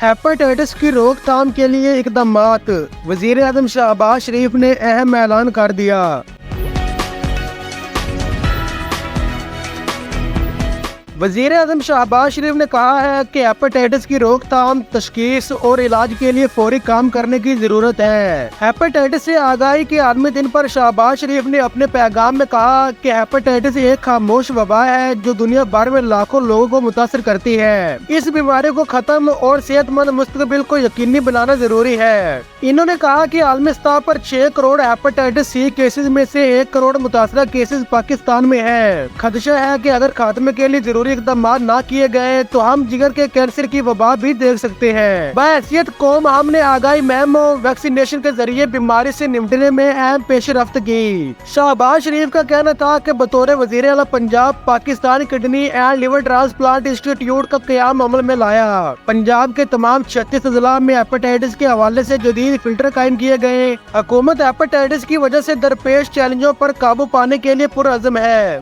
Hepatitis کی روک تھام کے لیے اقدامات۔ وزیر اعظم شہباز شریف نے اہم اعلان کر دیا۔ وزیر اعظم شہباز شریف نے کہا ہے کہ ہیپاٹائٹس کی روک تھام، تشخیص اور علاج کے لیے فوری کام کرنے کی ضرورت ہے۔ ہیپاٹائٹس سے آگاہی کے عالمی دن پر شہباز شریف نے اپنے پیغام میں کہا کہ ہیپاٹائٹس ایک خاموش وبا ہے جو دنیا بھر میں لاکھوں لوگوں کو متاثر کرتی ہے۔ اس بیماری کو ختم اور صحت مند مستقبل کو یقینی بنانا ضروری ہے۔ انہوں نے کہا کہ عالمی سطح پر 6 کروڑ ہیپاٹائٹس سی کیسز میں سے 1 کروڑ متاثرہ کیسز پاکستان میں ہیں۔ خدشہ ہے کہ اگر خاتمے کے لیے ضروری اقدامات نہ کیے گئے تو ہم جگر کے کینسر کی وبا بھی دیکھ سکتے ہیں۔ بحیثیت قوم ہم نے آگاہی مہم و ویکسینیشن کے ذریعے بیماری سے نمٹنے میں اہم پیش رفت کی۔ شہباز شریف کا کہنا تھا کہ بطور وزیر اعلیٰ Punjab Pakistan kidney and liver transplant institute کا قیام عمل میں لایا۔ پنجاب کے تمام 36 اضلاع میں ہیپاٹائٹس کے حوالے سے جدید فلٹر قائم کیے گئے۔ حکومت ہیپاٹائٹس کی وجہ سے درپیش چیلنجوں پر قابو پانے کے لیے پرعزم ہے۔